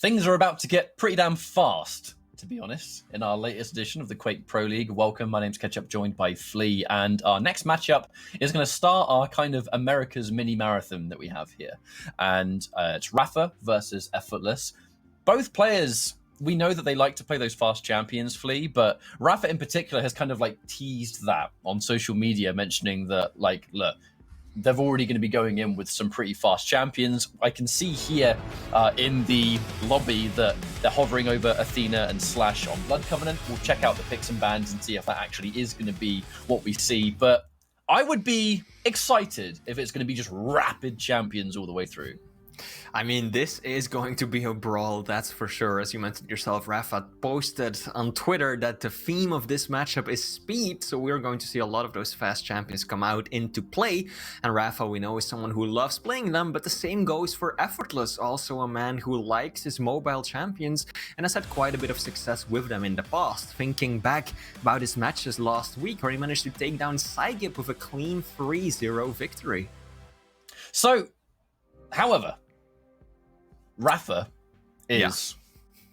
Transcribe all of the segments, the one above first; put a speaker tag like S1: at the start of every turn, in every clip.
S1: Things are about to get pretty damn fast, to be honest, in our latest edition of the Quake Pro League. Welcome, my name's Ketchup, joined by Flea, and our next matchup is going to start our kind of America's mini marathon that we have here. And it's Rapha versus Effortless. Both players, we know that they like to play those fast champions, Flea, but Rapha in particular has kind of like teased that on social media, mentioning that, like, look, they're already going to be going in with some pretty fast champions. I can see here in the lobby that they're hovering over Athena and Slash on Blood Covenant. We'll check out the picks and bans and see if that actually is going to be what we see. But I would be excited if it's going to be just rapid champions all the way through.
S2: I mean, this is going to be a brawl, that's for sure. As you mentioned yourself, Rapha posted on Twitter that the theme of this matchup is speed, so we're going to see a lot of those fast champions come out into play. And Rapha, we know, is someone who loves playing them, but the same goes for Effortless, also a man who likes his mobile champions and has had quite a bit of success with them in the past. Thinking back about his matches last week, where he managed to take down Cygip with a clean 3-0 victory.
S1: So, however, Rapha is,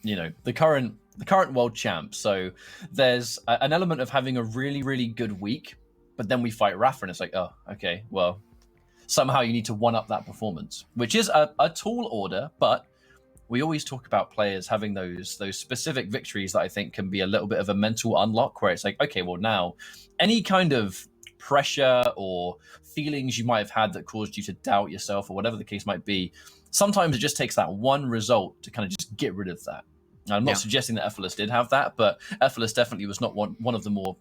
S1: the current world champ. So there's an element of having a really, really good week, but then we fight Rapha and it's like, oh, okay, well, somehow you need to one up that performance, which is a tall order, but we always talk about players having those specific victories that I think can be a little bit of a mental unlock, where it's like, okay, well, now any kind of pressure or feelings you might have had that caused you to doubt yourself or whatever the case might be, sometimes it just takes that one result to kind of just get rid of that. Now, I'm not suggesting that Effortless did have that, but Effortless definitely was not one of the more...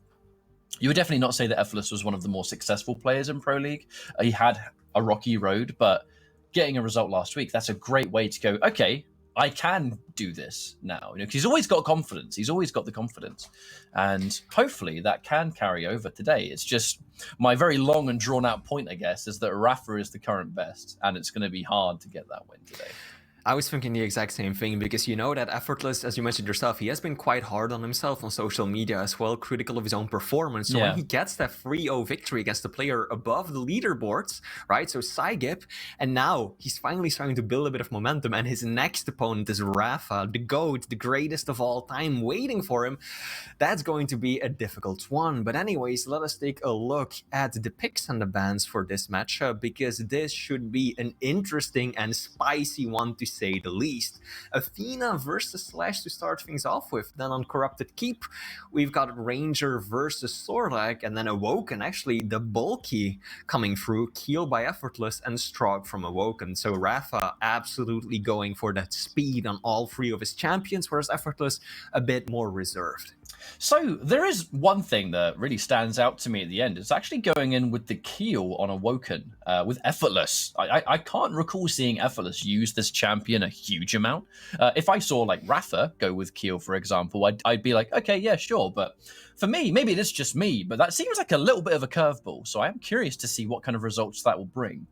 S1: You would definitely not say that Effortless was one of the more successful players in Pro League. He had a rocky road, but getting a result last week, that's a great way to go, okay, I can do this now. Because he's always got confidence. He's always got the confidence. And hopefully that can carry over today. It's just my very long and drawn out point, I guess, is that Rapha is the current best, and it's going to be hard to get that win today.
S2: I was thinking the exact same thing, because you know that Effortless, as you mentioned yourself, he has been quite hard on himself on social media as well, critical of his own performance. So when he gets that 3-0 victory against the player above the leaderboards, right, so Cygip, and now he's finally starting to build a bit of momentum, and his next opponent is Rapha, the GOAT, the greatest of all time, waiting for him. That's going to be a difficult one. But anyways, let us take a look at the picks and the bans for this matchup, because this should be an interesting and spicy one to say the least. Athena versus Slash to start things off with. Then on Corrupted Keep, we've got Ranger versus Sordak, and then Awoken, actually the bulky coming through, Keel by Effortless, and Strog from Awoken. So Rapha absolutely going for that speed on all three of his champions, whereas Effortless a bit more reserved.
S1: So there is one thing that really stands out to me at the end. It's actually going in with the Keel on Awoken with Effortless. I can't recall seeing Effortless use this champion a huge amount. If I saw like Rapha go with Keel, for example, I'd be like, okay, yeah, sure. But for me, maybe it is just me, but that seems like a little bit of a curveball. So I am curious to see what kind of results that will bring.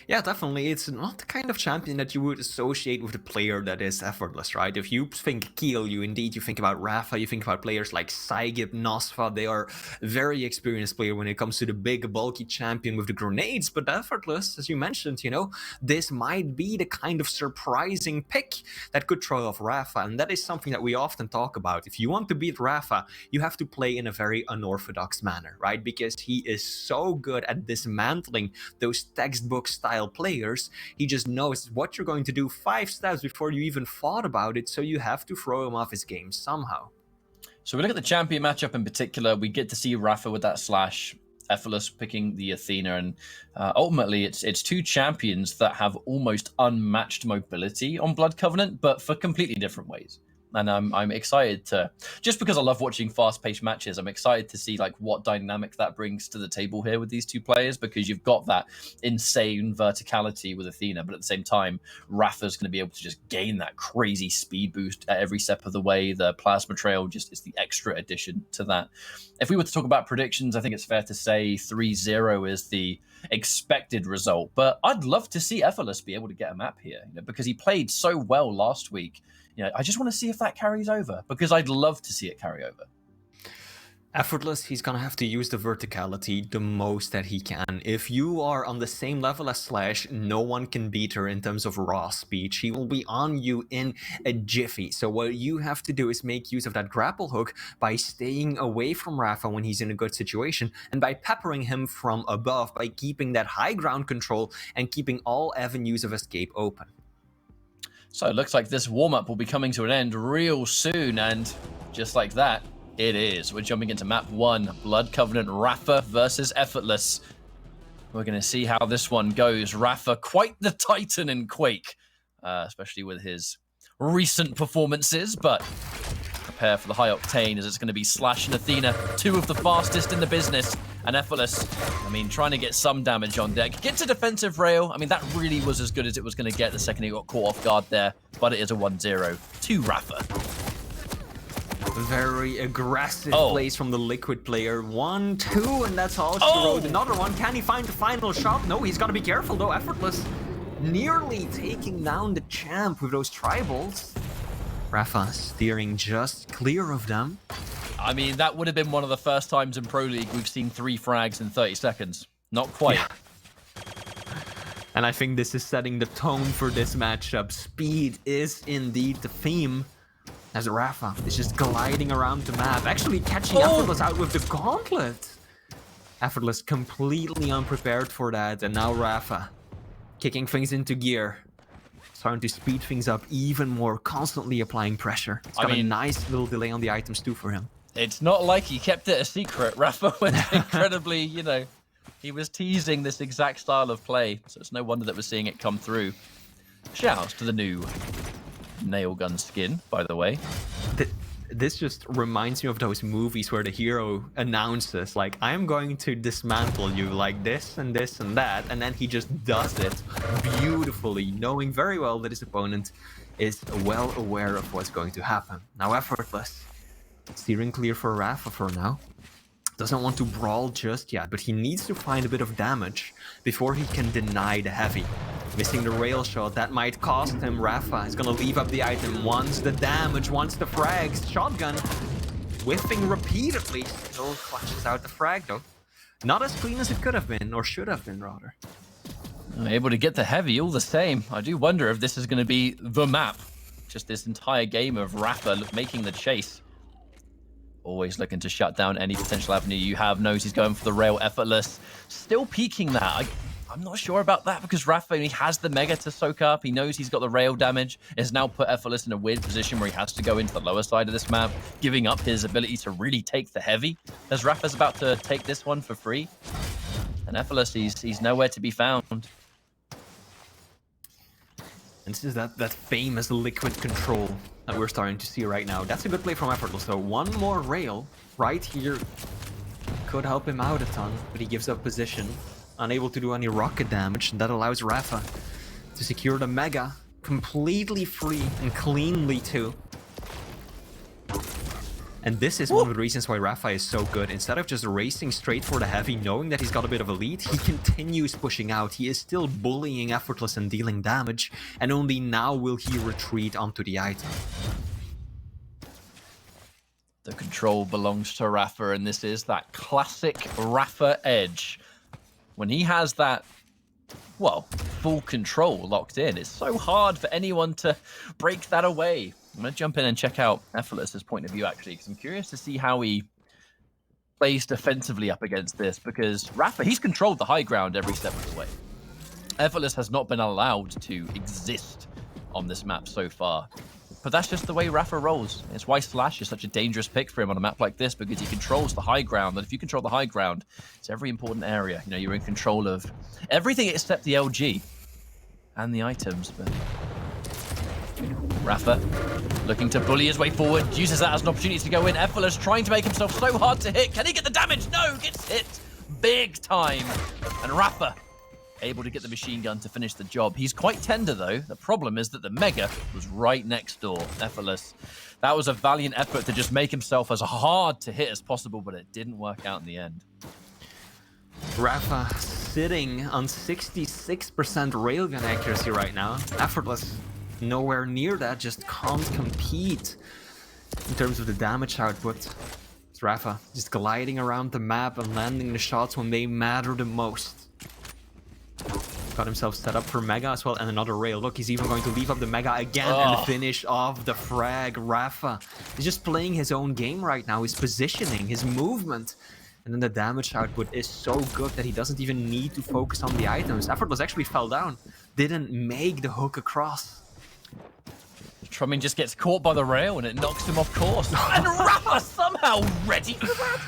S2: Yeah, definitely. It's not the kind of champion that you would associate with a player that is Effortless, right? If you think Keel, you think about Rapha, you think about players like Cygip, Nosfa. They are very experienced player when it comes to the big, bulky champion with the grenades. But Effortless, as you mentioned, this might be the kind of surprising pick that could throw off Rapha. And that is something that we often talk about. If you want to beat Rapha, you have to play in a very unorthodox manner, right? Because he is so good at dismantling those textbook style players. He just knows what you're going to do 5 steps before you even thought about it, so you have to throw him off his game somehow.
S1: So we look at the champion matchup in particular. We get to see Rapha with that Slash, Effortless picking the Athena, and ultimately it's two champions that have almost unmatched mobility on Blood Covenant, but for completely different ways. And I'm excited to, just because I love watching fast-paced matches, I'm excited to see like what dynamic that brings to the table here with these two players, because you've got that insane verticality with Athena, but at the same time, Rapha's going to be able to just gain that crazy speed boost at every step of the way. The Plasma Trail just is the extra addition to that. If we were to talk about predictions, I think it's fair to say 3-0 is the expected result, but I'd love to see Effortless be able to get a map here, because he played so well last week. I just want to see if that carries over, because I'd love to see it carry over.
S2: Effortless, he's gonna have to use the verticality the most that he can. If you are on the same level as Slash, no one can beat her in terms of raw speed. She will be on you in a jiffy. So what you have to do is make use of that grapple hook by staying away from Rapha when he's in a good situation, and by peppering him from above, by keeping that high ground control and keeping all avenues of escape open.
S1: So it looks like this warm-up will be coming to an end real soon, and just like that, it is. We're jumping into map 1, Blood Covenant Rapha versus Effortless. We're going to see how this one goes. Rapha, quite the titan in Quake, especially with his recent performances, but prepare for the high octane as it's going to be Slash and Athena, 2 of the fastest in the business. And Effortless, I mean, trying to get some damage on deck. Gets a defensive rail. I mean, that really was as good as it was going to get the second he got caught off guard there, but it is a 1-0 to Rapha.
S2: Very aggressive plays from the Liquid player. 1-2, and that's all she wrote. Another one. Can he find the final shot? No, he's got to be careful, though. Effortless nearly taking down the champ with those tribals. Rapha steering just clear of them.
S1: I mean, that would have been one of the first times in Pro League we've seen 3 frags in 30 seconds. Not quite.
S2: Yeah. And I think this is setting the tone for this matchup. Speed is indeed the theme, as Rapha is just gliding around the map, actually catching Effortless out with the gauntlet. Effortless completely unprepared for that, and now Rapha kicking things into gear, starting to speed things up even more, constantly applying pressure. It's got a nice little delay on the items too for him.
S1: It's not like he kept it a secret. Rapha was incredibly, you know, he was teasing this exact style of play, so it's no wonder that we're seeing it come through. Shouts to the new nail gun skin, by the way.
S2: This just reminds me of those movies where the hero announces, like, I'm going to dismantle you like this and this and that, and then he just does it beautifully, knowing very well that his opponent is well aware of what's going to happen. Now Effortless, steering clear for Rapha for now. Doesn't want to brawl just yet, but he needs to find a bit of damage before he can deny the heavy. Missing the rail shot, that might cost him. Rapha is gonna leave up the item, wants the damage, wants the frags. Shotgun, whiffing repeatedly, still clutches out the frag though. Not as clean as it could have been, or should have been rather.
S1: Able to get the heavy all the same. I do wonder if this is gonna be the map. Just this entire game of Rapha making the chase. Always looking to shut down any potential avenue you have. Knows he's going for the rail. Effortless. Still peeking that. I'm not sure about that because Rapha, he has the Mega to soak up. He knows he's got the rail damage. Has now put Effortless in a weird position where he has to go into the lower side of this map, giving up his ability to really take the heavy. As Rapha's about to take this one for free. And Effortless, he's nowhere to be found.
S2: And this is that famous liquid control that we're starting to see right now. That's a good play from Effortless, though. One more rail right here could help him out a ton, but he gives up position, unable to do any rocket damage, and that allows Rapha to secure the Mega completely free and cleanly too. And this is one of the reasons why Rapha is so good. Instead of just racing straight for the heavy, knowing that he's got a bit of a lead, he continues pushing out. He is still bullying Effortless and dealing damage, and only now will he retreat onto the item.
S1: The control belongs to Rapha, and this is that classic Rapha edge. When he has that, well, full control locked in, it's so hard for anyone to break that away. I'm going to jump in and check out Effortless's point of view, actually, because I'm curious to see how he plays defensively up against this, because Rapha, he's controlled the high ground every step of the way. Effortless has not been allowed to exist on this map so far. But that's just the way Rapha rolls. It's why Slash is such a dangerous pick for him on a map like this, because he controls the high ground. And if you control the high ground, it's every important area. You know, you're in control of everything except the LG and the items. But Rapha looking to bully his way forward, uses that as an opportunity to go in. Effortless trying to make himself so hard to hit. Can he get the damage? No, gets hit big time. And Rapha able to get the machine gun to finish the job. He's quite tender though. The problem is that the Mega was right next door. Effortless. That was a valiant effort to just make himself as hard to hit as possible, but it didn't work out in the end.
S2: Rapha sitting on 66% railgun accuracy right now. Effortless nowhere near that, just can't compete in terms of the damage output. It's Rapha just gliding around the map and landing the shots when they matter the most. Got himself set up for Mega as well, and another rail. Look, he's even going to leave up the Mega again and finish off the frag. Rapha is just playing his own game right now. His positioning, his movement. And then the damage output is so good that he doesn't even need to focus on the items. Effortless actually fell down. Didn't make the hook across.
S1: Trumming just gets caught by the rail and it knocks him off course. And Rapha somehow ready for that?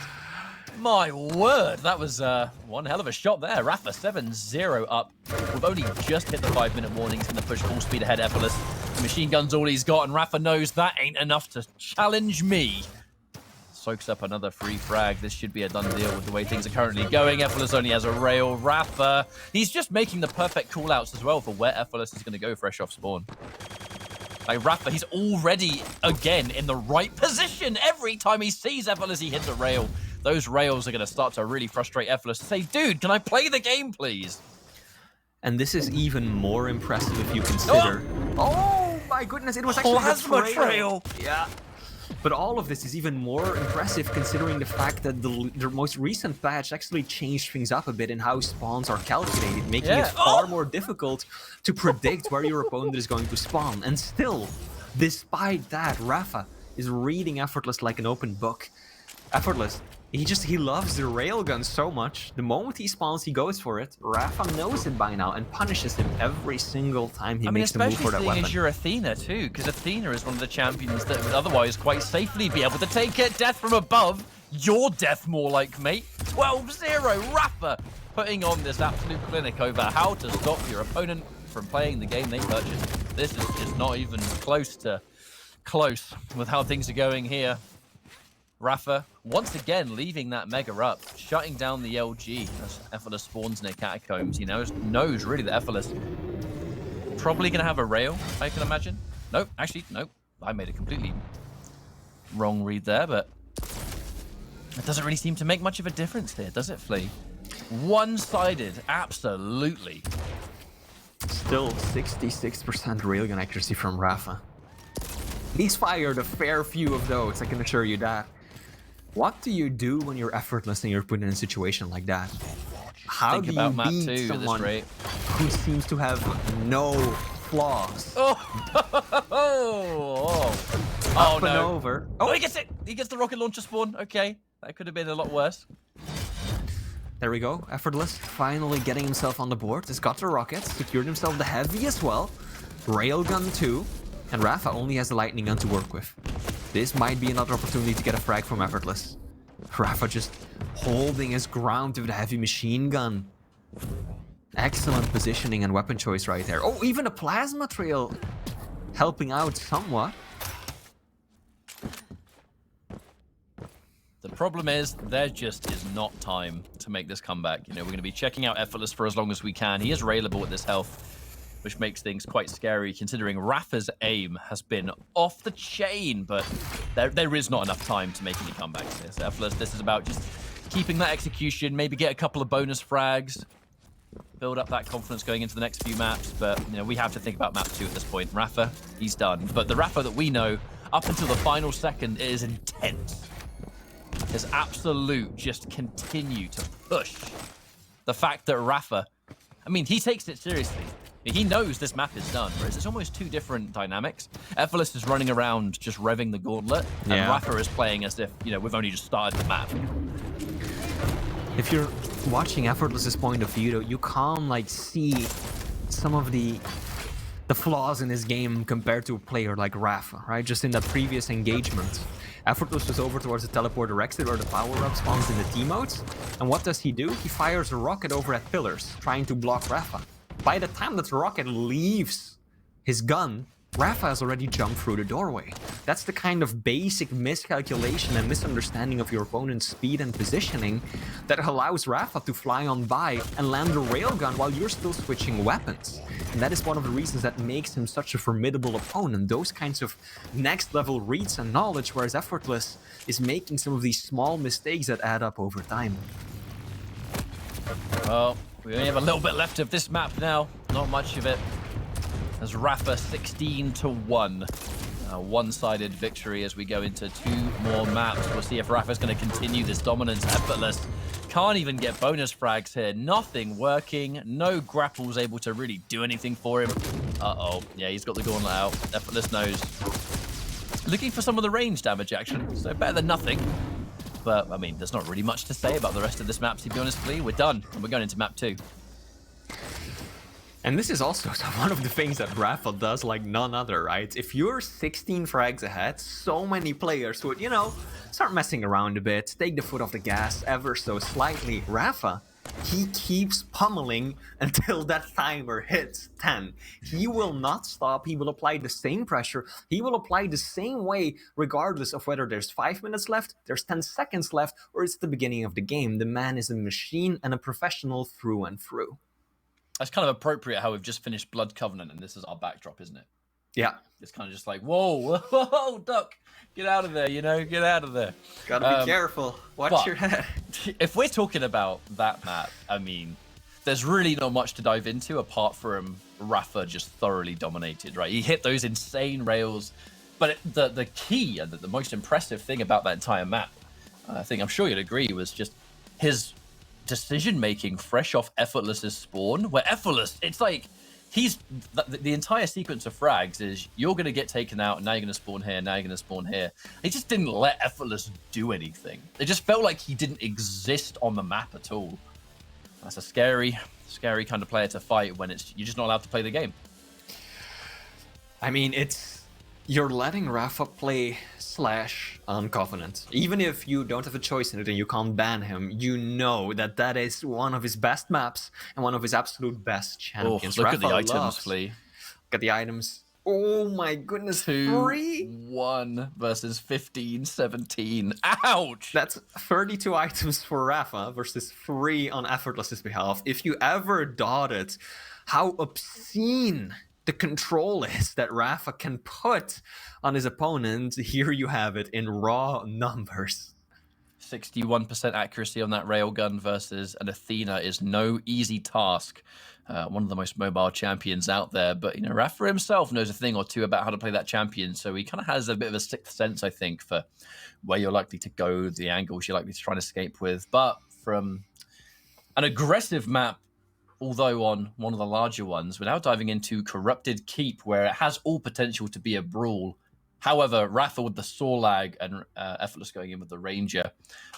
S1: My word, that was one hell of a shot there. Rapha 7-0 up. We've only just hit the 5-minute warning. He's going to push full speed ahead. Effortless. The machine gun's all he's got, and Rapha knows that ain't enough to challenge me. Soaks up another free frag. This should be a done deal with the way things are currently going. Effortless only has a rail. Rapha, he's just making the perfect call-outs as well for where Effortless is going to go fresh off spawn. Like Rapha, he's already, again, in the right position. Every time he sees Effortless, he hits a rail. Those rails are going to start to really frustrate Effortless. Say, dude, can I play the game, please?
S2: And this is even more impressive if you consider... Oh my goodness, it was actually
S1: Plasma trail.
S2: Yeah. But all of this is even more impressive considering the fact that the most recent patch actually changed things up a bit in how spawns are calculated, making it far more difficult to predict where your opponent is going to spawn. And still, despite that, Rapha is reading Effortless like an open book. Effortless, he loves the railgun so much. The moment he spawns, he goes for it. Rapha knows it by now and punishes him every single time he makes the move for that weapon.
S1: Especially you're Athena too, because Athena is one of the champions that would otherwise quite safely be able to take it. Death from above. Your death more like, mate. 12-0. Rapha putting on this absolute clinic over how to stop your opponent from playing the game they purchased. This is just not even close with how things are going here. Rapha, once again, leaving that Mega up, shutting down the LG as Effortless spawns near Catacombs. He knows really that Effortless probably going to have a rail, I can imagine. Nope, actually, nope. I made a completely wrong read there, but it doesn't really seem to make much of a difference here, does it, Flea? One-sided, absolutely.
S2: Still 66% railgun accuracy from Rapha. He's fired a fair few of those, I can assure you that. What do you do when you're Effortless and you're put in a situation like that? How do you beat someone who seems to have no flaws? Up and over.
S1: Oh, he gets it! He gets the rocket launcher spawn. Okay, that could have been a lot worse.
S2: There we go. Effortless finally getting himself on the board. He's got the rockets, secured himself the heavy as well. Railgun too. And Rapha only has the lightning gun to work with. This might be another opportunity to get a frag from Effortless. Rapha just holding his ground with the heavy machine gun. Excellent positioning and weapon choice right there. Oh, even a plasma trail helping out somewhat.
S1: The problem is, there just is not time to make this comeback. You know, we're going to be checking out Effortless for as long as we can. He is railable at this health, which makes things quite scary, considering Rapha's aim has been off the chain, but there is not enough time to make any comebacks here. So Effortless, this is about just keeping that execution, maybe get a couple of bonus frags, build up that confidence going into the next few maps, but you know, we have to think about map 2 at this point. Rapha, he's done. But the Rapha that we know, up until the final second, it is intense. His absolute just continue to push. The fact that Rapha, I mean, he takes it seriously. He knows this map is done, whereas it's almost two different dynamics. Effortless is running around just revving the gauntlet, and Rapha is playing as if, you know, we've only just started the map.
S2: If you're watching Effortless's point of view, you can't, like, see some of the flaws in his game compared to a player like Rapha, right? Just in that previous engagement. Effortless was over towards the teleporter exit where the power-up spawns in the T-modes. And what does he do? He fires a rocket over at pillars, trying to block Rapha. By the time that the rocket leaves his gun, Rapha has already jumped through the doorway. That's the kind of basic miscalculation and misunderstanding of your opponent's speed and positioning that allows Rapha to fly on by and land a railgun while you're still switching weapons. And that is one of the reasons that makes him such a formidable opponent. Those kinds of next level reads and knowledge, whereas Effortless is making some of these small mistakes that add up over time.
S1: Well, we only have a little bit left of this map now. Not much of it. As Rapha 16-1. A one-sided victory as we go into 2 more maps. We'll see if Rapha's going to continue this dominance. Effortless can't even get bonus frags here. Nothing working. No grapples able to really do anything for him. Uh-oh. Yeah, he's got the gauntlet out. Effortless knows. Looking for some of the range damage, actually. So better than nothing. But, I mean, there's not really much to say about the rest of this map, to be honest, Flea. We're done, and we're going into map 2.
S2: And this is also one of the things that rapha does like none other, right? If you're 16 frags ahead, so many players would, you know, start messing around a bit, take the foot off the gas ever so slightly. Rapha, he keeps pummeling until that timer hits 10. He will not stop. He will apply the same pressure. He will apply the same way, regardless of whether there's 5 minutes left, there's 10 seconds left, or it's the beginning of the game. The man is a machine and a professional through and through.
S1: That's kind of appropriate how we've just finished Blood Covenant and this is our backdrop, isn't it?
S2: Yeah.
S1: It's kind of just like, whoa, whoa, duck, get out of there, you know, get out of there.
S2: Gotta be careful. Watch your head.
S1: If we're talking about that map, I mean, there's really not much to dive into apart from rapha just thoroughly dominated, right? He hit those insane rails, but the key and the most impressive thing about that entire map, I think I'm sure you'd agree, was just his decision-making fresh off Effortless's spawn, where Effortless, it's like, the entire sequence of frags is, you're going to get taken out, and now you're going to spawn here, now you're going to spawn here. He just didn't let Effortless do anything. It just felt like he didn't exist on the map at all. That's a scary kind of player to fight when you're just not allowed to play the game.
S2: I mean, you're letting rapha play Slash on Covenant. Even if you don't have a choice in it and you can't ban him, you know that is one of his best maps and one of his absolute best champions.
S1: Look
S2: rapha
S1: at the items, Flea.
S2: Look at the items. Oh my goodness,
S1: 2-1 versus 15-17. Ouch!
S2: That's 32 items for rapha versus 3 on Effortless's behalf. If you ever doubted how obscene the control is that rapha can put on his opponent, here you have it in raw numbers.
S1: 61% accuracy on that railgun versus an Athena is no easy task. One of the most mobile champions out there, but you know, rapha himself knows a thing or two about how to play that champion, so he kind of has a bit of a sixth sense, I think, for where you're likely to go, the angles you're likely to try and escape with. But from an aggressive map, although on one of the larger ones, we're now diving into Corrupted Keep, where it has all potential to be a brawl. However, rapha with the saw lag and Effortless going in with the Ranger.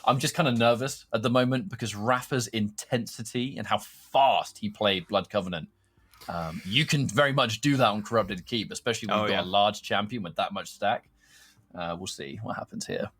S1: I'm just kind of nervous at the moment because rapha's intensity and how fast he played Blood Covenant. You can very much do that on Corrupted Keep, especially when you've got a large champion with that much stack. We'll see what happens here.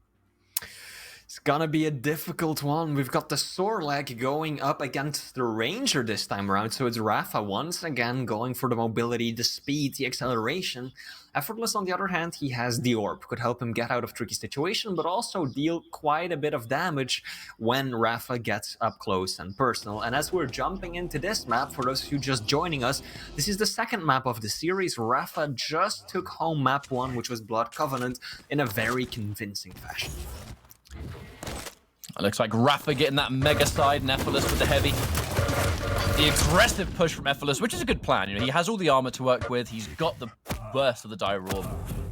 S2: It's gonna be a difficult one. We've got the Sorlag going up against the Ranger this time around, so it's rapha once again going for the mobility, the speed, the acceleration. Effortless, on the other hand, he has the Orb, could help him get out of tricky situation, but also deal quite a bit of damage when rapha gets up close and personal. And as we're jumping into this map, for those of you just joining us, this is the second map of the series. Rapha just took home map 1, which was Blood Covenant, in a very convincing fashion.
S1: It looks like rapha getting that mega side and Effortless with the heavy. The aggressive push from Effortless, which is a good plan. You know, he has all the armor to work with. He's got the burst of the Diororb,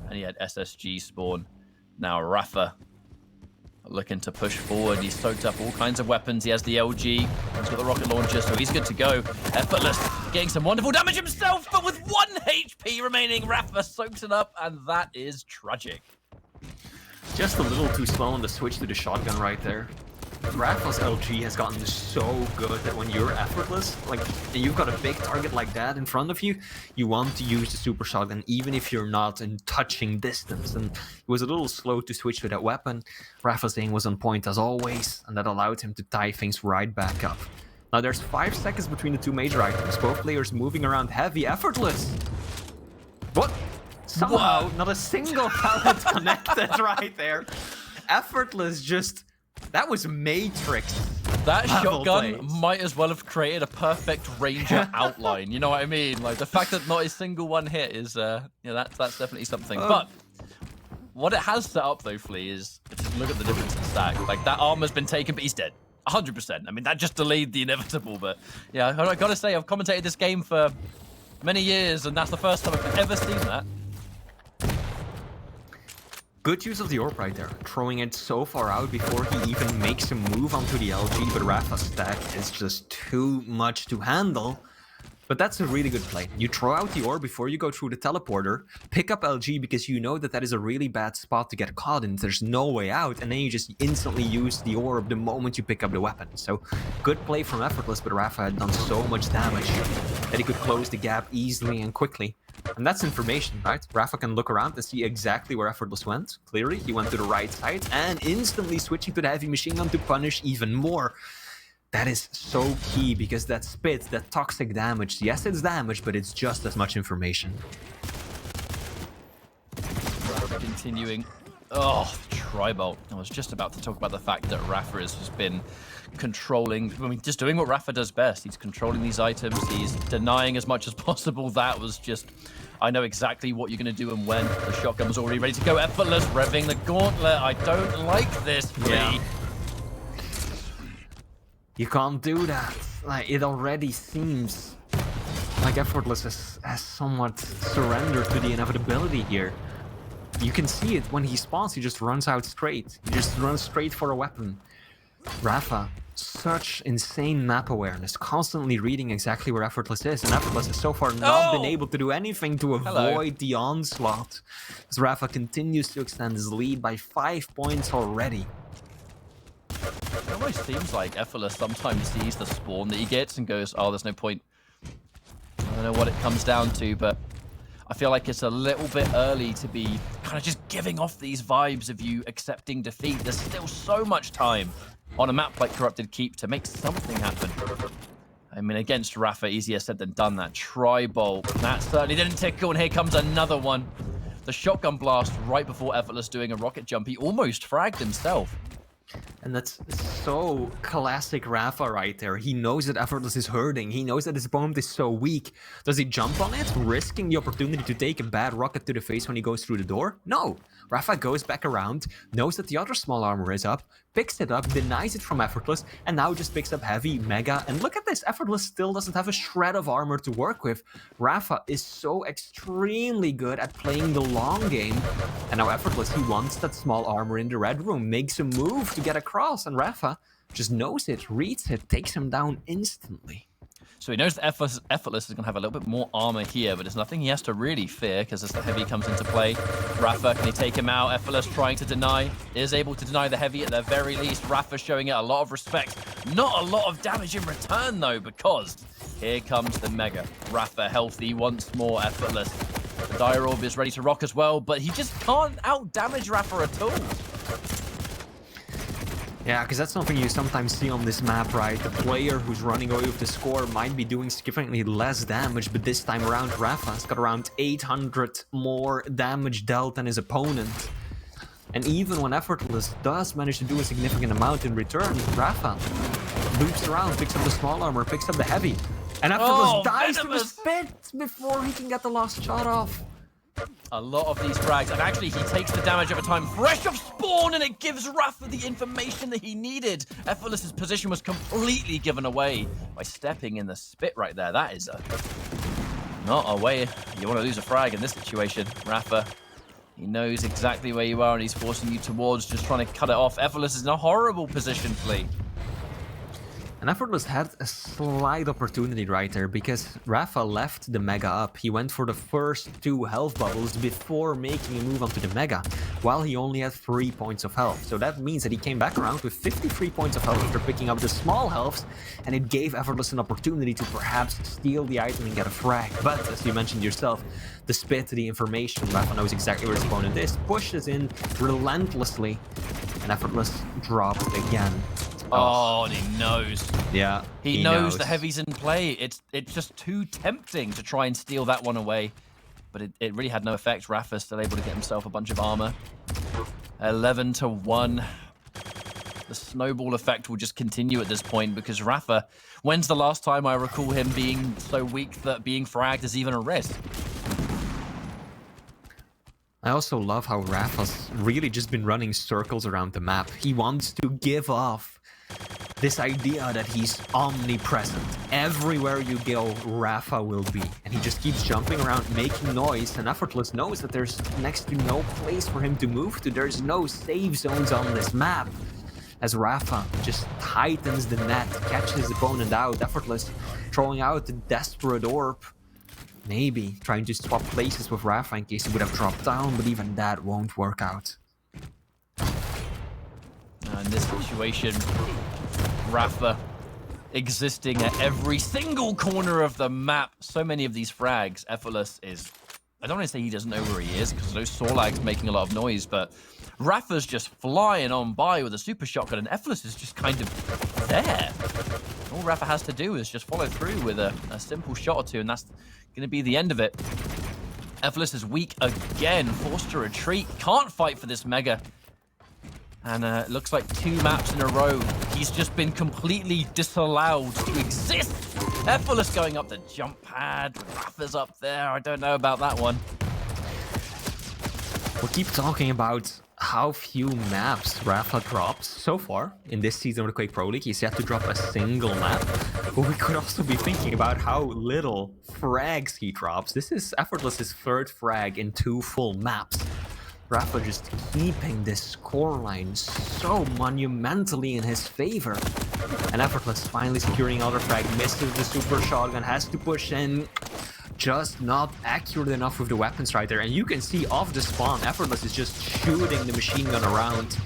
S1: and he had SSG spawn. Now rapha looking to push forward. He's soaked up all kinds of weapons. He has the LG. He's got the rocket launcher, so he's good to go. Effortless getting some wonderful damage himself, but with 1 HP remaining, rapha soaks it up, and that is tragic.
S2: Just a little too slow on the switch to the shotgun right there. rapha's LG has gotten so good that when you're Effortless, like, and you've got a big target like that in front of you, you want to use the super shotgun even if you're not in touching distance. And it was a little slow to switch to that weapon. rapha's aim was on point as always, and that allowed him to tie things right back up. Now there's 5 seconds between the 2 major items, both players moving around heavy. Effortless! What? Somehow, not a single pallet connected right there. Effortless just... That was Matrix.
S1: That shotgun
S2: plays.
S1: might as well have created a perfect Ranger outline. You know what I mean? Like, the fact that not a single one hit is, you know, that's definitely something. But what it has set up, though, Flea, is just look at the difference in stack. Like, that armor's been taken, but he's dead. 100%. I mean, that just delayed the inevitable. But, yeah, I gotta say, I've commentated this game for many years, and that's the first time I've ever seen that.
S2: Good use of the orb right there, throwing it so far out before he even makes a move onto the LG, but Rapha's stack is just too much to handle. But that's a really good play. You throw out the orb before you go through the teleporter, pick up LG because you know that that is a really bad spot to get caught in, there's no way out, and then you just instantly use the orb the moment you pick up the weapon. So, good play from Effortless, but Rapha had done so much damage that he could close the gap easily and quickly. And that's information, right? Rapha can look around and see exactly where Effortless went. Clearly, he went to the right side and instantly switching to the heavy machine gun to punish even more. That is so key because that spit, that toxic damage, yes, it's damage, but it's just as much information.
S1: Continuing. Oh, Tribolt. I was just about to talk about the fact that Rapha has been controlling, I mean, just doing what Rapha does best. He's controlling these items, he's denying as much as possible. That was just, I know exactly what you're going to do and when. The shotgun was already ready to go. Effortless, revving the gauntlet. I don't like this,
S2: Yeah. You can't do that. Like, it already seems like Effortless has somewhat surrendered to the inevitability here. You can see it when he spawns, he just runs out straight. He just runs straight for a weapon. Rapha, such insane map awareness, constantly reading exactly where Effortless is, and Effortless has so far not been able to do anything to avoid the onslaught. As Rapha continues to extend his lead by 5 points already.
S1: It almost seems like Effortless sometimes sees the spawn that he gets and goes, oh, there's no point. I don't know what it comes down to, but I feel like it's a little bit early to be kind of just giving off these vibes of you accepting defeat. There's still so much time on a map like Corrupted Keep to make something happen. I mean, against Rapha, easier said than done. That Tribolt, that certainly didn't tickle, and here comes another one. The shotgun blast right before Effortless doing a rocket jump. He almost fragged himself.
S2: And that's so classic Rapha right there. He knows that Effortless is hurting. He knows that his opponent is so weak. Does he jump on it, risking the opportunity to take a bad rocket to the face when he goes through the door? No. Rapha goes back around, knows that the other small armor is up, picks it up, denies it from Effortless, and now just picks up heavy, mega. And look at this, Effortless still doesn't have a shred of armor to work with. Rapha is so extremely good at playing the long game. And now Effortless, he wants that small armor in the red room, makes a move to get across, and Rapha just knows it, reads it, takes him down instantly.
S1: So he knows that Effortless is going to have a little bit more armor here, but there's nothing he has to really fear because as the heavy comes into play, Rapha, can he take him out? Effortless trying to deny, is able to deny the heavy at the very least. Rapha showing it a lot of respect. Not a lot of damage in return though, because here comes the Mega. Rapha healthy once more, Effortless. The Dire Orb is ready to rock as well, but he just can't out-damage Rapha at all.
S2: Yeah, because that's something you sometimes see on this map, right? The player who's running away with the score might be doing significantly less damage, but this time around, Rapha's got around 800 more damage dealt than his opponent. And even when Effortless does manage to do a significant amount in return, Rapha loops around, picks up the small armor, picks up the heavy. And Effortless dies to the spit before he can get the last shot off.
S1: A lot of these frags, and actually he takes the damage over time fresh off spawn, and it gives Rapha the information that he needed. Effortless's position was completely given away by stepping in the spit right there. That is not a way you want to lose a frag in this situation. Rapha, he knows exactly where you are, and he's forcing you towards just trying to cut it off. Effortless is in a horrible position, Flea.
S2: And Effortless had a slight opportunity right there because Rapha left the Mega up. He went for the first 2 health bubbles before making a move onto the Mega, while he only had 3 points of health. So that means that he came back around with 53 points of health after picking up the small healths, and it gave Effortless an opportunity to perhaps steal the item and get a frag. But, as you mentioned yourself, the spit, the information, Rapha knows exactly where his opponent is, pushes in relentlessly, and Effortless dropped again.
S1: Oh, and he knows.
S2: Yeah,
S1: he knows the heavy's in play. It's just too tempting to try and steal that one away. But it really had no effect. Rapha's still able to get himself a bunch of armor. 11-1. The snowball effect will just continue at this point because Rapha, when's the last time I recall him being so weak that being fragged is even a risk?
S2: I also love how Rapha's really just been running circles around the map. He wants to give off This idea that he's omnipresent. Everywhere you go, Rapha will be. And he just keeps jumping around, making noise, and Effortless knows that there's next to no place for him to move to. There's no safe zones on this map. As Rapha just tightens the net, catches his opponent out, Effortless throwing out the desperate orb. Maybe trying to swap places with Rapha in case he would have dropped down, but even that won't work out.
S1: In this situation, Rapha existing at every single corner of the map. So many of these frags. Effortless is... I don't want to say he doesn't know where he is, because those Sorlags making a lot of noise, but Rapha's just flying on by with a super shotgun, and Effortless is just kind of there. All Rapha has to do is just follow through with a simple shot or two, and that's going to be the end of it. Effortless is weak again, forced to retreat, can't fight for this Mega. And it looks like 2 maps in a row. He's just been completely disallowed to exist. Effortless going up the jump pad. Rapha's up there. I don't know about that one.
S2: We'll keep talking about how few maps Rapha drops so far in this season of the Quake Pro League. He's yet to drop a single map. But we could also be thinking about how little frags he drops. This is Effortless's 3rd frag in 2 full maps. Rapha just keeping this scoreline so monumentally in his favor. And Effortless finally securing another frag, misses the super shotgun, has to push in. Just not accurate enough with the weapons right there. And you can see off the spawn, Effortless is just shooting the machine gun around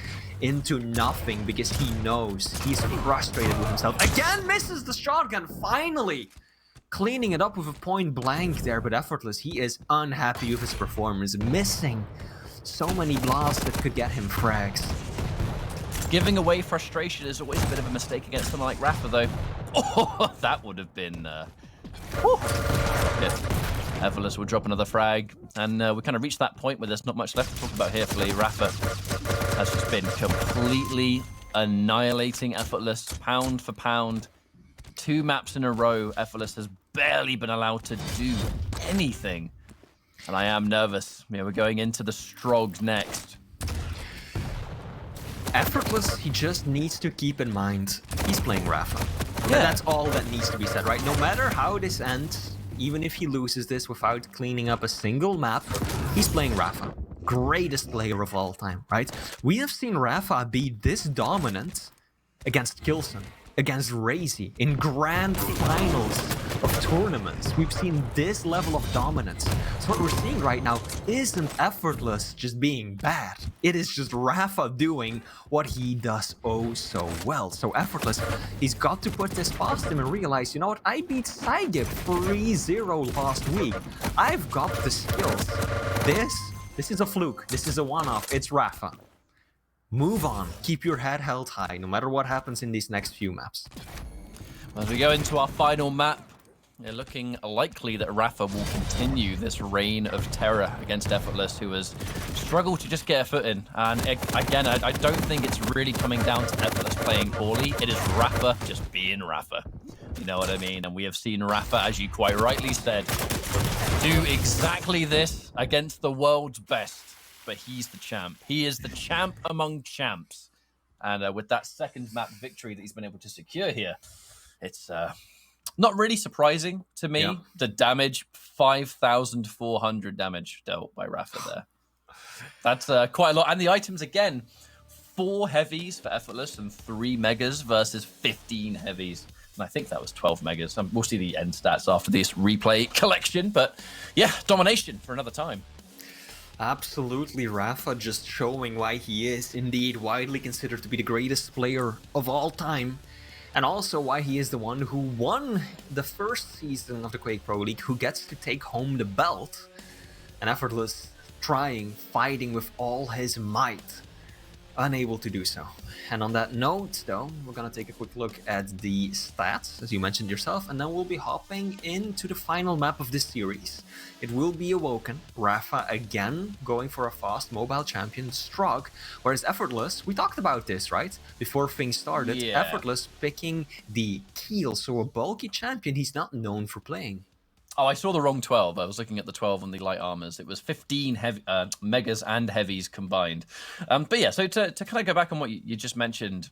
S2: into nothing because he knows he's frustrated with himself. Again, misses the shotgun, finally! Cleaning it up with a point blank there, but Effortless, he is unhappy with his performance, missing so many blasts that could get him frags.
S1: Giving away frustration is always a bit of a mistake against someone like Rapha, though. Oh, that would have been... Yeah. Effortless will drop another frag, and we kind of reached that point where there's not much left to talk about here for Lee. Rapha has just been completely annihilating Effortless, pound for pound. 2 maps in a row, Effortless has barely been allowed to do anything. And I am nervous. Yeah, we're going into the Strog next.
S2: Effortless, he just needs to keep in mind he's playing Rapha. Yeah. That's all that needs to be said, right? No matter how this ends, even if he loses this without cleaning up a single map, he's playing Rapha. Greatest player of all time, right? We have seen Rapha be this dominant against Kilson, against Razy, in grand finals of tournaments. We've seen this level of dominance. So what we're seeing right now isn't Effortless just being bad. It is just Rapha doing what he does oh so well. So Effortless, he's got to put this past him and realize, you know what, I beat Saigib 3-0 last week. I've got the skills. This is a fluke. This is a one-off. It's Rapha. Move on. Keep your head held high, no matter what happens in these next few maps.
S1: As we go into our final map, it's looking likely that Rapha will continue this reign of terror against Effortless, who has struggled to just get a foot in. And again, I don't think it's really coming down to Effortless playing poorly. It is Rapha just being Rapha. You know what I mean? And we have seen Rapha, as you quite rightly said, do exactly this against the world's best. But he's the champ. He is the champ among champs. And with that 2nd map victory that he's been able to secure here, it's not really surprising to me. Yeah. The damage, 5,400 damage dealt by Rapha there. That's quite a lot. And the items, again, 4 heavies for Effortless and 3 megas versus 15 heavies. And I think that was 12 megas. We'll see the end stats after this replay collection. But yeah, domination for another time.
S2: Absolutely, Rapha just showing why he is indeed widely considered to be the greatest player of all time. And also why he is the one who won the 1st season of the Quake Pro League, who gets to take home the belt. And Effortless trying, fighting with all his might, unable to do so. And on that note, though, we're going to take a quick look at the stats, as you mentioned yourself, and then we'll be hopping into the final map of this series. It will be Awoken, Rapha again going for a fast mobile champion, Strog, whereas Effortless, we talked about this, right? Before things started, yeah. Effortless picking the Keel, so a bulky champion he's not known for playing.
S1: Oh, I saw the wrong 12. I was looking at the 12 on the light armors. It was 15 megas and heavies combined. But yeah, so to kind of go back on what you just mentioned,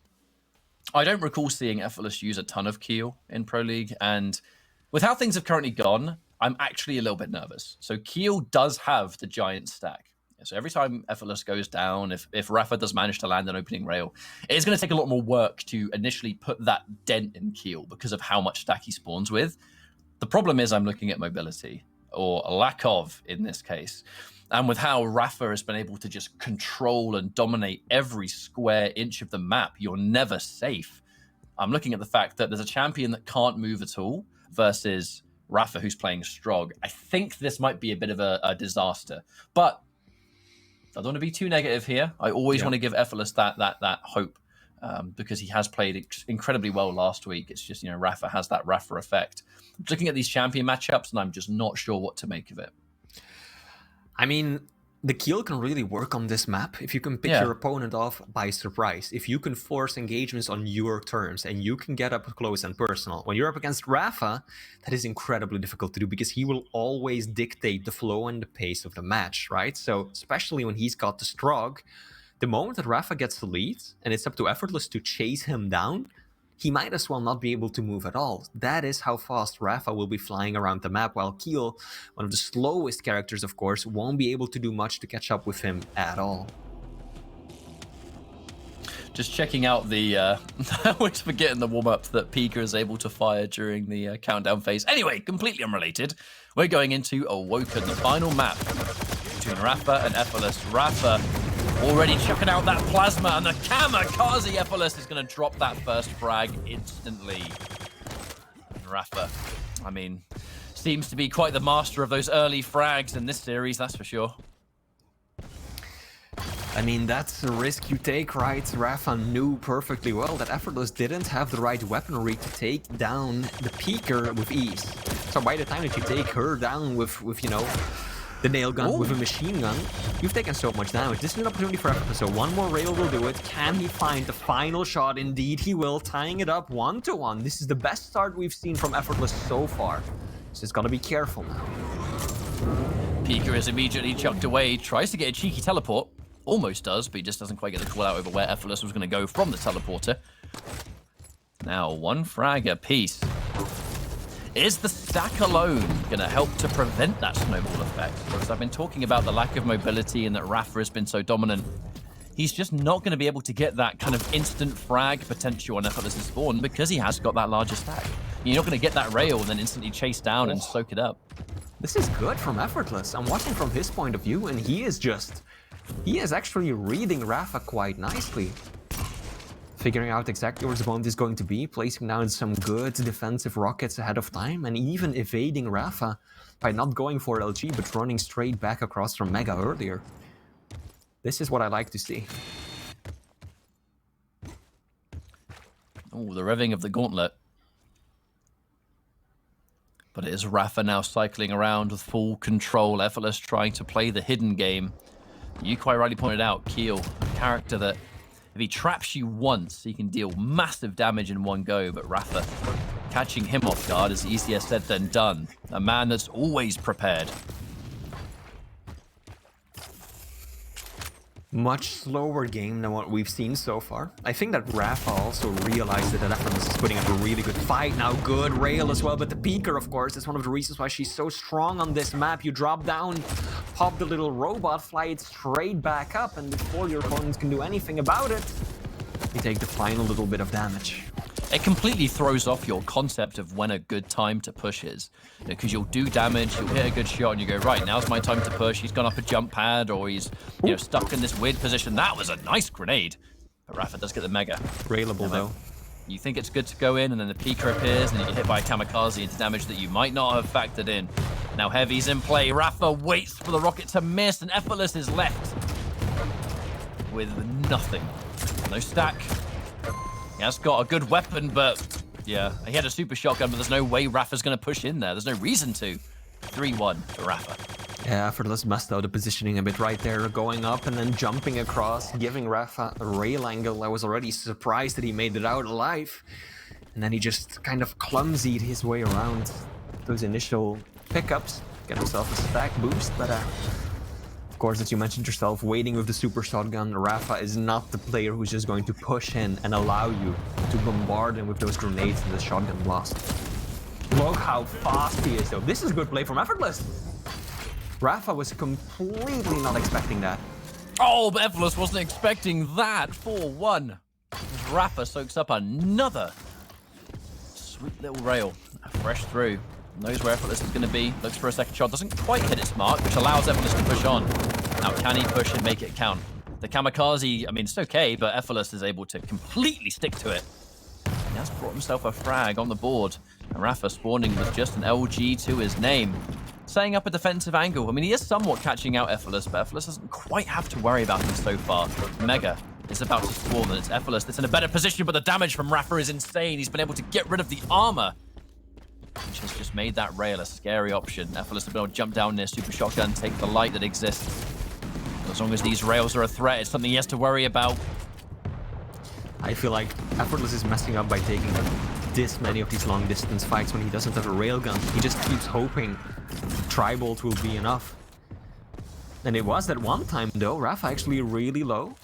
S1: I don't recall seeing Effortless use a ton of Keel in Pro League, and with how things have currently gone, I'm actually a little bit nervous. So Keel does have the giant stack. So every time Effortless goes down, if rapha does manage to land an opening rail, it is going to take a lot more work to initially put that dent in Keel because of how much stack he spawns with. The problem is I'm looking at mobility, or a lack of in this case. And with how rapha has been able to just control and dominate every square inch of the map, you're never safe. I'm looking at the fact that there's a champion that can't move at all versus rapha, who's playing Strog. I think this might be a bit of a disaster. But I don't want to be too negative here. I always want to give Effortless that hope because he has played incredibly well last week. It's just, rapha has that rapha effect. I'm looking at these champion matchups, and I'm just not sure what to make of it.
S2: I mean, the Keel can really work on this map if you can pick your opponent off by surprise. If you can force engagements on your terms and you can get up close and personal. When you're up against rapha, that is incredibly difficult to do because he will always dictate the flow and the pace of the match, right? So especially when he's got the Strog, the moment that rapha gets the lead and it's up to Effortless to chase him down, he might as well not be able to move at all. That is how fast rapha will be flying around the map, while Keel, one of the slowest characters, of course, won't be able to do much to catch up with him at all.
S1: Just checking out the... I always forgetting the warm-up that Pika is able to fire during the countdown phase. Anyway, completely unrelated. We're going into Awoken, the final map between rapha and Effortless. Rapha already chucking out that plasma, and the kamikaze Effortless is going to drop that first frag instantly. And rapha, I mean, seems to be quite the master of those early frags in this series, that's for sure.
S2: I mean, that's a risk you take, right? rapha knew perfectly well that Effortless didn't have the right weaponry to take down the Peeker with ease. So by the time that you take her down with the nail gun with a machine gun, you've taken so much damage. This is an opportunity for Effortless, so one more rail will do it. Can he find the final shot? Indeed he will, tying it up 1-1. This is the best start we've seen from Effortless so far. So it's gotta be careful now.
S1: Pika is immediately chucked away, tries to get a cheeky teleport. Almost does, but he just doesn't quite get the call out over where Effortless was going to go from the teleporter. Now, one frag apiece. Is the stack alone going to help to prevent that snowball effect? Because I've been talking about the lack of mobility and that rapha has been so dominant. He's just not going to be able to get that kind of instant frag potential on Effortless' spawn because he has got that larger stack. You're not going to get that rail and then instantly chase down and soak it up.
S2: This is good from Effortless. I'm watching from his point of view, and he is actually reading rapha quite nicely. Figuring out exactly where his opponent is going to be, placing down some good defensive rockets ahead of time, and even evading rapha by not going for LG, but running straight back across from Mega earlier. This is what I like to see.
S1: Oh, the revving of the gauntlet. But it is rapha now cycling around with full control. Effortless trying to play the hidden game. You quite rightly pointed out, Keel, a character that if he traps you once, he can deal massive damage in one go, but rapha catching him off guard is easier said than done. A man that's always prepared.
S2: Much slower game than what we've seen so far. I think that rapha also realized that Effortless is putting up a really good fight now. Good rail as well, but the Peeker, of course, is one of the reasons why she's so strong on this map. You drop down, pop the little robot, fly it straight back up, and before your opponents can do anything about it, you take the final little bit of damage.
S1: It completely throws off your concept of when a good time to push is. Because you'll do damage, you'll hit a good shot, and you go, right, now's my time to push. He's gone up a jump pad, or he's stuck in this weird position. That was a nice grenade. But rapha does get the mega.
S2: Railable, though.
S1: You think it's good to go in, and then the Peeker appears, and you get hit by a kamikaze into damage that you might not have factored in. Now Heavy's in play. rapha waits for the rocket to miss, and Effortless is left with nothing. No stack. He has got a good weapon, but yeah, he had a super shotgun, but there's no way rapha's going to push in there. There's no reason to. 3-1 for rapha.
S2: Yeah, Effortless messed out the positioning a bit right there, going up and then jumping across, giving rapha a rail angle. I was already surprised that he made it out alive. And then he just kind of clumsied his way around those initial pickups, get himself a stack boost, but of course, as you mentioned yourself, waiting with the super shotgun, rapha is not the player who's just going to push in and allow you to bombard him with those grenades and the shotgun blast. Look how fast he is, though. This is good play from Effortless. rapha was completely not expecting that.
S1: Oh, but Effortless wasn't expecting that. 4-1. rapha soaks up another sweet little rail. Fresh through. Knows where Effortless is going to be. Looks for a second shot. Doesn't quite hit its mark, which allows Effortless to push on. Now, can he push and make it count? The kamikaze, I mean, it's okay, but Effortless is able to completely stick to it. He has brought himself a frag on the board. And rapha spawning with just an LG to his name. Setting up a defensive angle. I mean, he is somewhat catching out Effortless, but Effortless doesn't quite have to worry about him so far. Mega is about to swarm, and it's Effortless that's in a better position, but the damage from rapha is insane. He's been able to get rid of the armor, which has just made that rail a scary option. Effortless has been able to jump down near Super Shotgun, take the light that exists. As long as these rails are a threat, it's something he has to worry about.
S2: I feel like Effortless is messing up by taking this many of these long-distance fights when he doesn't have a railgun. He just keeps hoping Tri-Bolt will be enough. And it was that one time, though. rapha actually really low.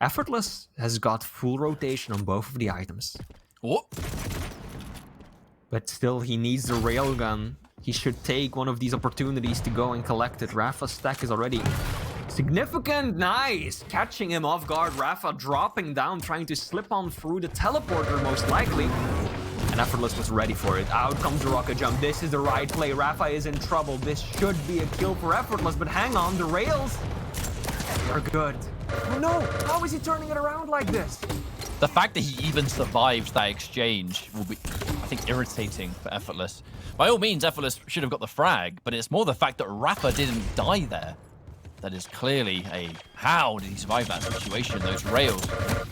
S2: Effortless has got full rotation on both of the items.
S1: Oh.
S2: But still, he needs the railgun. He should take one of these opportunities to go and collect it. rapha's stack is already significant. Nice! Catching him off guard. rapha dropping down, trying to slip on through the teleporter, most likely. And Effortless was ready for it. Out comes the rocket jump. This is the right play. rapha is in trouble. This should be a kill for Effortless, but hang on, the rails are good. Oh no! How is he turning it around like this?
S1: The fact that he even survived that exchange will be, I think, irritating for Effortless. By all means, Effortless should have got the frag, but it's more the fact that rapha didn't die there. That is clearly a, how did he survive that situation? Those rails,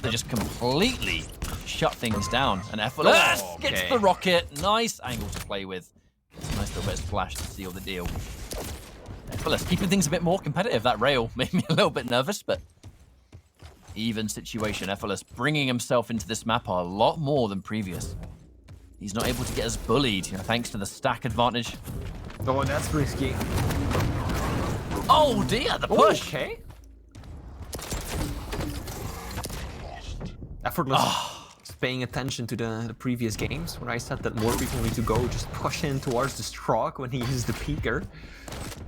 S1: they just completely shut things down. And Effortless gets the rocket. Nice angle to play with. It's a nice little bit of splash to seal the deal. Effortless keeping things a bit more competitive. That rail made me a little bit nervous, but even situation. Effortless bringing himself into this map a lot more than previous. He's not able to get as bullied, thanks to the stack advantage.
S2: Oh, that's risky.
S1: Oh dear, the push.
S2: Okay. Effortless is paying attention to the previous games when I said that more people need to go just push in towards the stroke when he uses the peeker.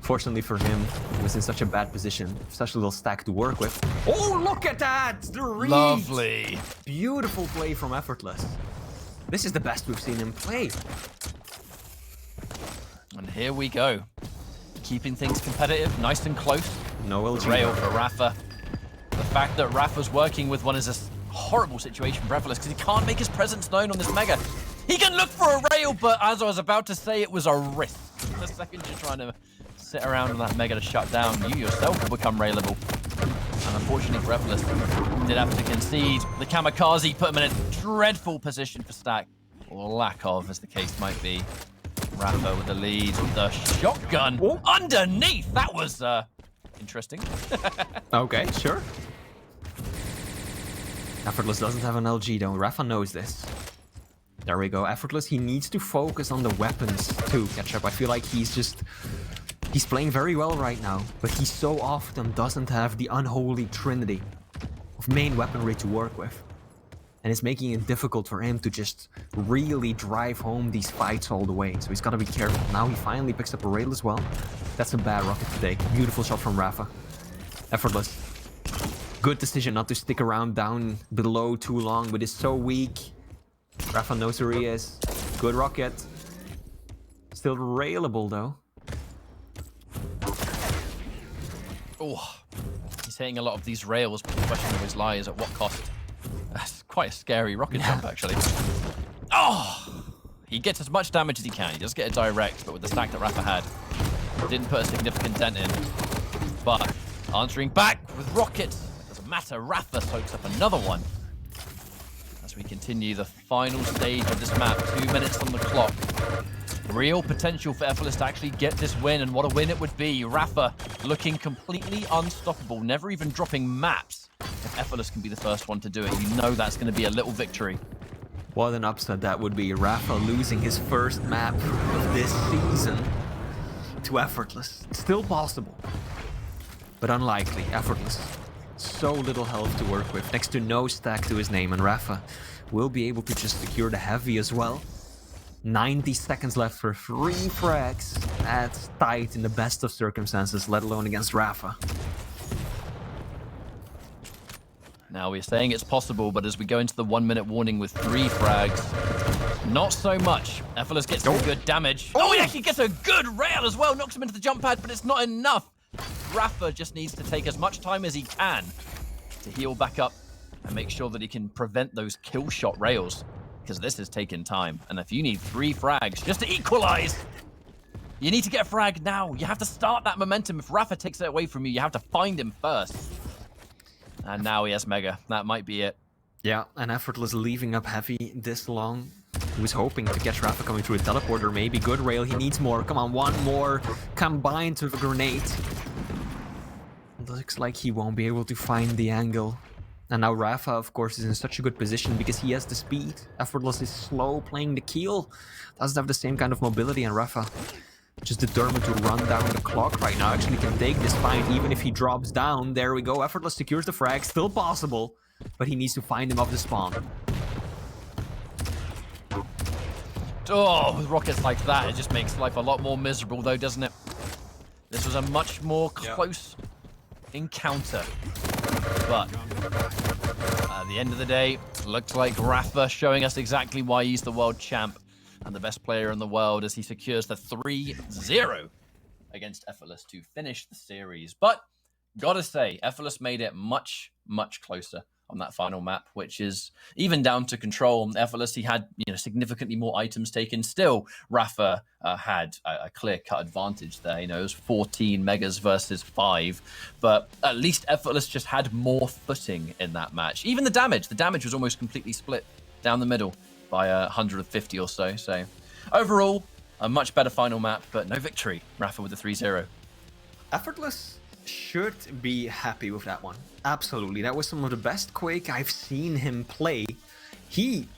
S2: Fortunately for him, he was in such a bad position, such a little stack to work with. Oh, look at that! The read!
S1: Lovely.
S2: Beautiful play from Effortless. This is the best we've seen him play.
S1: And here we go. Keeping things competitive, nice and close.
S2: No LG.
S1: Rail for rapha. The fact that rapha's working with one is a horrible situation for Effortless because he can't make his presence known on this mega. He can look for a rail, but as I was about to say, it was a risk. The second you're trying to sit around on that mega to shut down, you yourself will become railable. And unfortunately for Effortless, did have to concede. The kamikaze put him in a dreadful position for stack, or lack of, as the case might be. rapha with the lead, the shotgun underneath. That was interesting.
S2: Okay, sure. Effortless doesn't have an LG though. rapha knows this. There we go. Effortless, he needs to focus on the weapons to catch up. I feel like he's playing very well right now, but he so often doesn't have the unholy trinity of main weaponry to work with. And it's making it difficult for him to just really drive home these fights all the way. So he's got to be careful. Now he finally picks up a rail as well. That's a bad rocket to take. Beautiful shot from rapha. Effortless. Good decision not to stick around down below too long, but it's so weak. rapha knows where he is. Good rocket. Still railable though.
S1: Oh, he's hitting a lot of these rails, but the question always lies at what cost? That's quite a scary rocket jump, actually. Oh! He gets as much damage as he can. He does get a direct, but with the stack that rapha had, didn't put a significant dent in. But answering back with rockets, doesn't matter. rapha soaks up another one. As we continue the final stage of this map, 2 minutes on the clock. Real potential for Effortless to actually get this win, and what a win it would be. rapha looking completely unstoppable, never even dropping maps. If Effortless can be the first one to do it, you know that's going to be a little victory.
S2: What an upset that would be. rapha losing his first map of this season to Effortless. It's still possible. but unlikely. Effortless. So little health to work with, next to no stack to his name, and rapha will be able to just secure the heavy as well. 90 seconds left for 3 frags. That's tight in the best of circumstances, let alone against rapha.
S1: Now we're saying it's possible, but as we go into the 1-minute warning with 3 frags, not so much. Effortless gets some good damage. Oh, he actually gets a good rail as well. Knocks him into the jump pad, but it's not enough. rapha just needs to take as much time as he can to heal back up and make sure that he can prevent those kill shot rails, because this is taking time. And if you need 3 frags just to equalize, you need to get a frag now. You have to start that momentum. If rapha takes it away from you, you have to find him first. And now he has Mega. That might be it.
S2: Yeah, and Effortless leaving up heavy this long. He was hoping to catch rapha coming through a teleporter, maybe. Good rail, he needs more. Come on, one more combined with a grenade. Looks like he won't be able to find the angle. And now rapha, of course, is in such a good position because he has the speed. Effortless is slow playing the keel. Doesn't have the same kind of mobility, and rapha just determined to run down the clock right now. Actually can take this fight even if he drops down. There we go. Effortless secures the frag. Still possible, but he needs to find him off the spawn.
S1: Oh, with rockets like that, it just makes life a lot more miserable though, doesn't it? This was a much more close encounter. But at the end of the day, it looked like rapha showing us exactly why he's the world champ and the best player in the world, as he secures the 3-0 against Effortless to finish the series. But gotta say, Effortless made it much, much closer on that final map, which is even down to control. Effortless, he had significantly more items taken. Still, rapha had a clear-cut advantage there. It was 14 megas versus 5, but at least Effortless just had more footing in that match. Even the damage was almost completely split down the middle by 150 or so. So overall, a much better final map, but no victory. rapha with the 3-0.
S2: Effortless should be happy with that one. Absolutely. That was some of the best Quake I've seen him play. He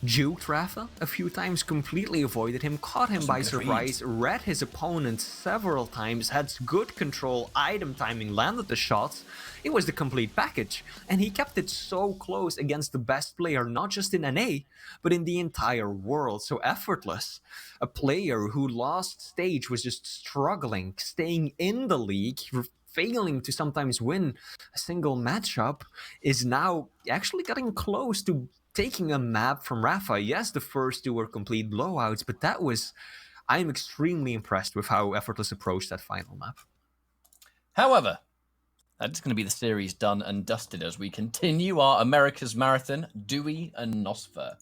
S2: juked rapha a few times, completely avoided him, caught him by surprise, read his opponent several times, had good control, item timing, landed the shots. It was the complete package, and he kept it so close against the best player, not just in NA, but in the entire world. So Effortless, a player who last stage was just struggling, staying in the league, failing to sometimes win a single matchup, is now actually getting close to taking a map from rapha. Yes, the first 2 were complete blowouts, but I'm extremely impressed with how Effortless approached that final map.
S1: However, that's going to be the series done and dusted as we continue our America's Marathon. Dewey and Nosfer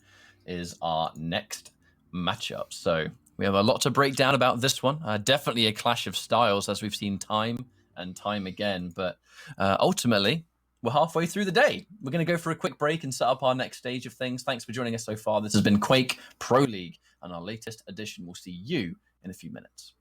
S1: is our next matchup. So we have a lot to break down about this one. Definitely a clash of styles, as we've seen time and time again. But ultimately, we're halfway through the day. We're going to go for a quick break and set up our next stage of things. Thanks for joining us so far. This has been Quake Pro League and our latest edition. We'll see you in a few minutes.